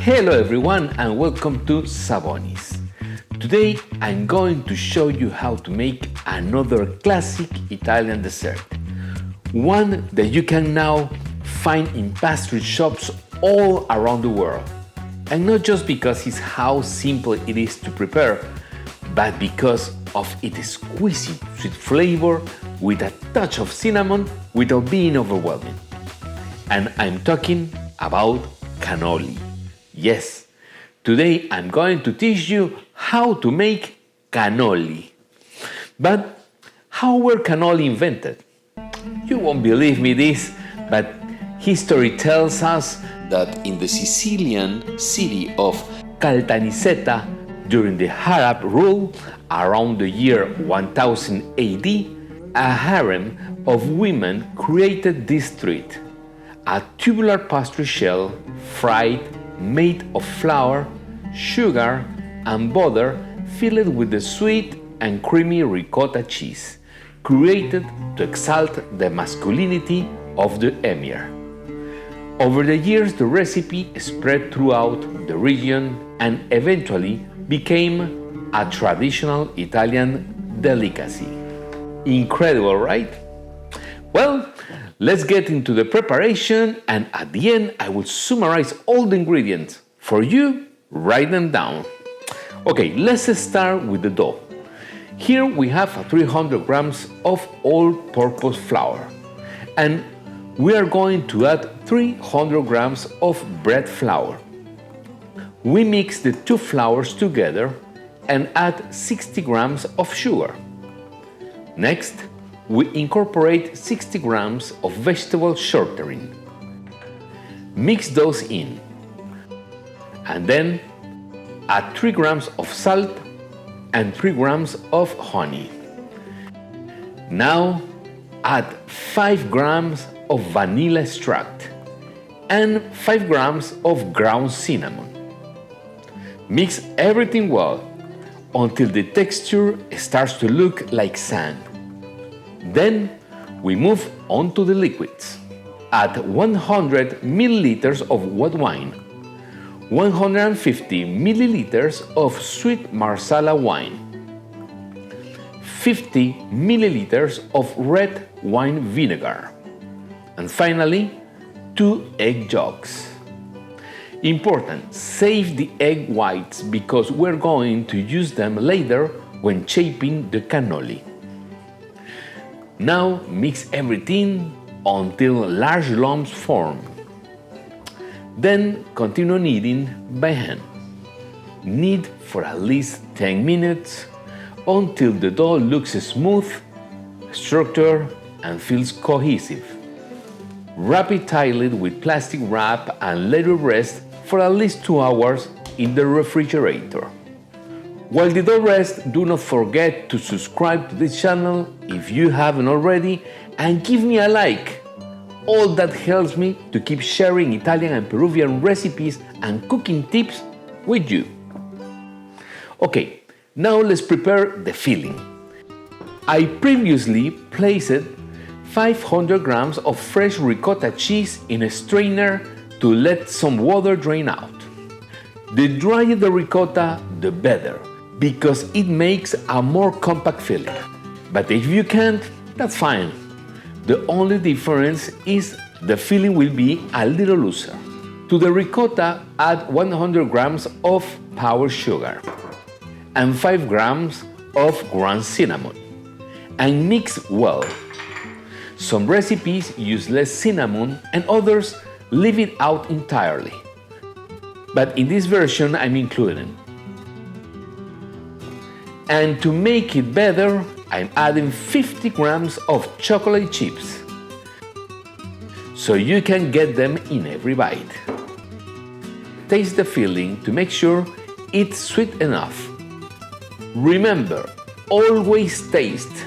Hello everyone and welcome to Sabonis. Today I'm going to show you how to make another classic Italian dessert. One that you can now find in pastry shops all around the world. And not just because it's how simple it is to prepare, but because of its exquisite sweet flavor with a touch of cinnamon without being overwhelming. And I'm talking about cannoli. Yes, today I'm going to teach you how to make cannoli. But how were cannoli invented? You won't believe me this, but history tells us that in the Sicilian city of Caltanissetta during the Arab rule around the year 1000 AD, a harem of women created this treat, a tubular pastry shell fried made of flour, sugar, and butter filled with the sweet and creamy ricotta cheese, created to exalt the masculinity of the emir. Over the years, the recipe spread throughout the region and eventually became a traditional Italian delicacy. Incredible, right? Well, let's get into the preparation, and at the end I will summarize all the ingredients for you. Write them down. Okay, let's start with the dough. Here we have 300 grams of all-purpose flour, and we are going to add 300 grams of bread flour. We mix the two flours together and add 60 grams of sugar. Next, we incorporate 60 grams of vegetable shortening. Mix those in. And then add 3 grams of salt and 3 grams of honey. Now add 5 grams of vanilla extract and 5 grams of ground cinnamon. Mix everything well until the texture starts to look like sand. Then we move on to the liquids. Add 100 milliliters of white wine, 150 milliliters of sweet Marsala wine, 50 milliliters of red wine vinegar, and finally 2 egg yolks. Important, save the egg whites because we're going to use them later when shaping the cannoli. Now mix everything until large lumps form. Then continue kneading by hand. Knead for at least 10 minutes until the dough looks smooth, structured, and feels cohesive. Wrap it tightly with plastic wrap and let it rest for at least 2 hours in the refrigerator. While the dough rests, do not forget to subscribe to this channel if you haven't already, and give me a like. All that helps me to keep sharing Italian and Peruvian recipes and cooking tips with you. Okay, now let's prepare the filling. I previously placed 500 grams of fresh ricotta cheese in a strainer to let some water drain out. The drier the ricotta, the better, because it makes a more compact filling. But if you can't, that's fine. The only difference is the filling will be a little looser. To the ricotta, add 100 grams of powdered sugar and 5 grams of ground cinnamon and mix well. Some recipes use less cinnamon and others leave it out entirely. But in this version, I'm including. And to make it better, I'm adding 50 grams of chocolate chips, so you can get them in every bite. Taste the filling to make sure it's sweet enough. Remember, always taste.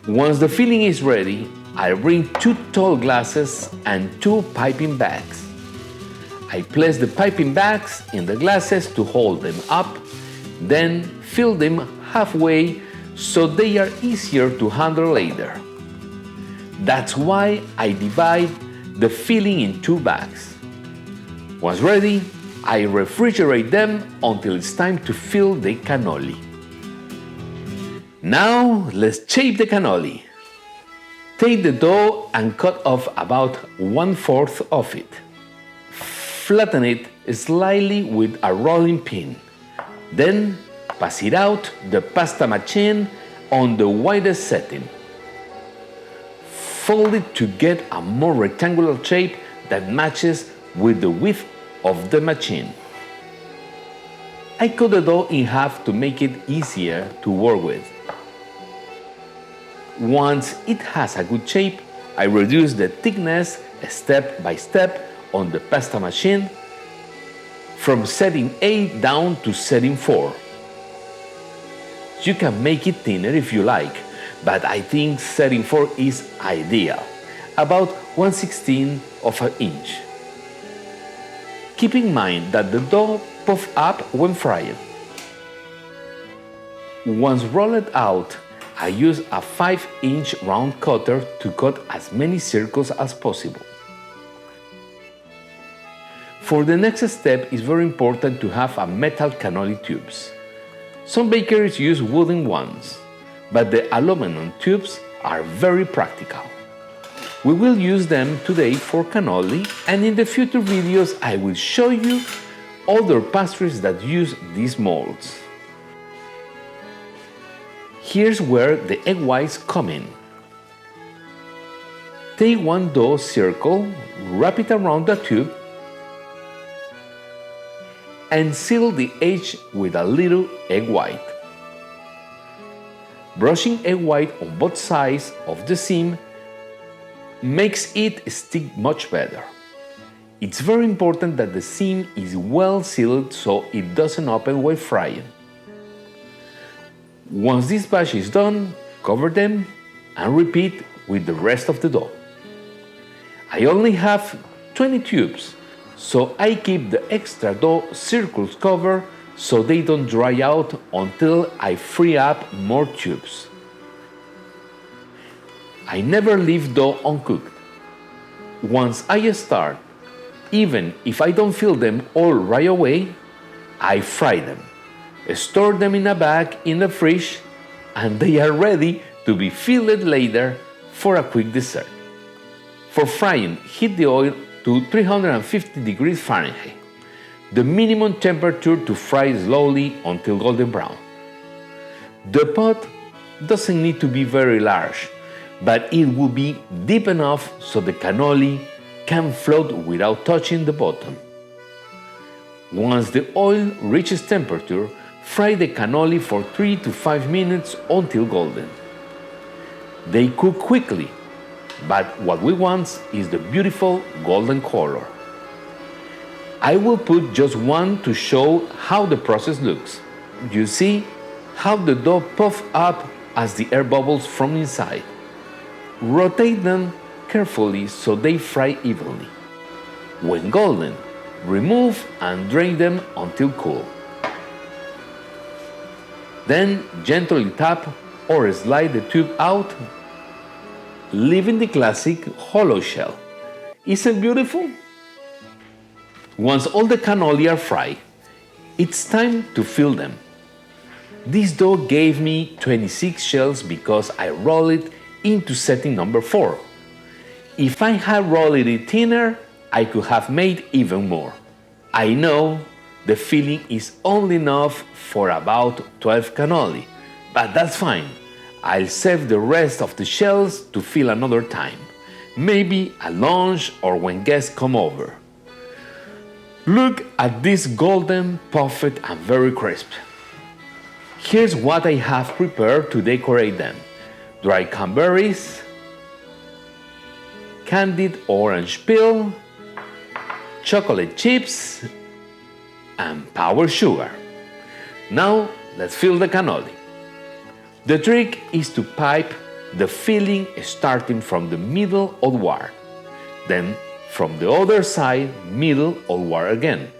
Once the filling is ready, I bring 2 tall glasses and 2 piping bags. I place the piping bags in the glasses to hold them up, then fill them halfway so they are easier to handle later. That's why I divide the filling in 2 bags. Once ready, I refrigerate them until it's time to fill the cannoli. Now let's shape the cannoli. Take the dough and cut off about 1/4 of it. Flatten it slightly with a rolling pin. Then pass it out the pasta machine on the widest setting. Fold it to get a more rectangular shape that matches with the width of the machine. I cut the dough in half to make it easier to work with. Once it has a good shape, I reduce the thickness step by step on the pasta machine from setting 8 down to setting 4. You can make it thinner if you like, but I think setting 4 is ideal, about 1/16 of an inch. Keep in mind that the dough puffs up when frying. Once rolled out, I use a 5-inch round cutter to cut as many circles as possible. For the next step, it's very important to have a metal cannoli tubes. Some bakeries use wooden ones, but the aluminum tubes are very practical. We will use them today for cannoli, and in the future videos I will show you other pastries that use these molds. Here's where the egg whites come in. Take one dough circle, wrap it around the tube, and seal the edge with a little egg white. Brushing egg white on both sides of the seam makes it stick much better. It's very important that the seam is well sealed so it doesn't open while frying. Once this batch is done, cover them and repeat with the rest of the dough. I only have 20 tubes, so I keep the extra dough circles covered so they don't dry out until I free up more tubes. I never leave dough uncooked. Once I start, even if I don't fill them all right away, I fry them, store them in a bag in the fridge, and they are ready to be filled later for a quick dessert. For frying, heat the oil to 350 degrees Fahrenheit, the minimum temperature to fry slowly until golden brown. The pot doesn't need to be very large, but it will be deep enough so the cannoli can float without touching the bottom. Once the oil reaches temperature, fry the cannoli for 3 to 5 minutes until golden. They cook quickly, but what we want is the beautiful golden color. I will put just one to show how the process looks. You see how the dough puffs up as the air bubbles from inside. Rotate them carefully so they fry evenly. When golden, remove and drain them until cool. Then gently tap or slide the tube out, leaving the classic hollow shell. Isn't it beautiful? Once all the cannoli are fried, it's time to fill them. This dough gave me 26 shells because I rolled it into setting number 4. If I had rolled it thinner, I could have made even more. I know the filling is only enough for about 12 cannoli, but that's fine. I'll save the rest of the shells to fill another time, maybe at lunch or when guests come over. Look at this golden, puffed and very crisp. Here's what I have prepared to decorate them: dried cranberries, candied orange peel, chocolate chips, and powdered sugar. Now let's fill the cannoli. The trick is to pipe the filling starting from the middle outward, then from the other side, middle outward again.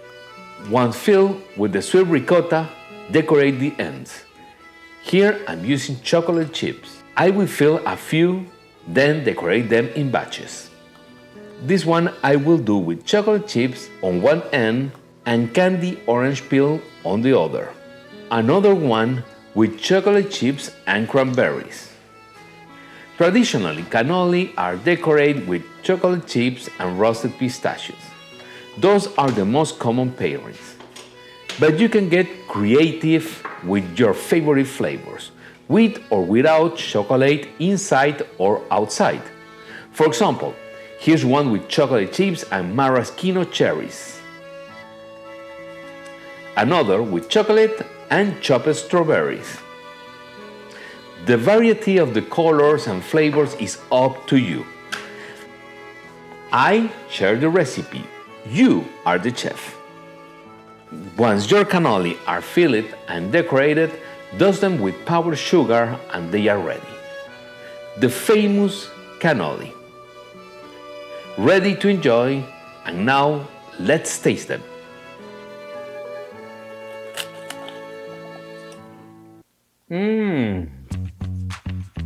Once filled with the sweet ricotta, decorate the ends. Here I'm using chocolate chips. I will fill a few, then decorate them in batches. This one I will do with chocolate chips on one end and candy orange peel on the other. Another one with chocolate chips and cranberries. Traditionally, cannoli are decorated with chocolate chips and roasted pistachios. Those are the most common pairings. But you can get creative with your favorite flavors, with or without chocolate inside or outside. For example, here's one with chocolate chips and maraschino cherries. Another with chocolate and chopped strawberries. The variety of the colors and flavors is up to you. I share the recipe. You are the chef. Once your cannoli are filled and decorated, dust them with powdered sugar and they are ready. The famous cannoli. Ready to enjoy, and now let's taste them.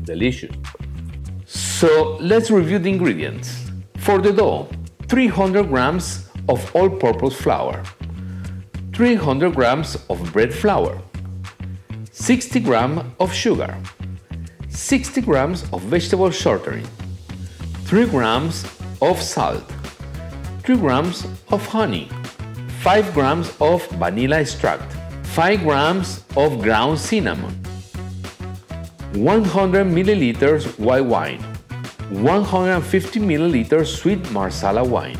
Delicious. So let's review the ingredients. For the dough, 300 grams of all-purpose flour, 300 grams of bread flour, 60 grams of sugar, 60 grams of vegetable shortening, 3 grams of salt, 3 grams of honey, 5 grams of vanilla extract, 5 grams of ground cinnamon, 100 milliliters white wine, 150 milliliters sweet Marsala wine,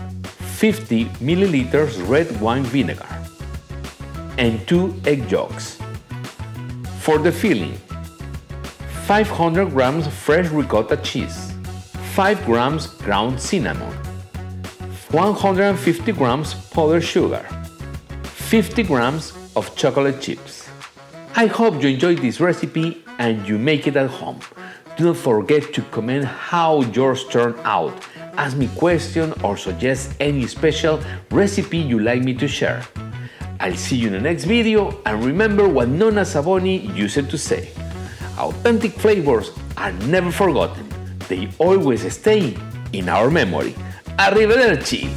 50 milliliters red wine vinegar, and 2 egg yolks. For the filling, 500 grams fresh ricotta cheese, 5 grams ground cinnamon, 150 grams powdered sugar, 50 grams of chocolate chips. I hope you enjoyed this recipe and you make it at home. Do not forget to comment how yours turned out. Ask me questions or suggest any special recipe you'd like me to share. I'll see you in the next video, and remember what Nonna Savoni used to say: authentic flavors are never forgotten. They always stay in our memory. Arrivederci!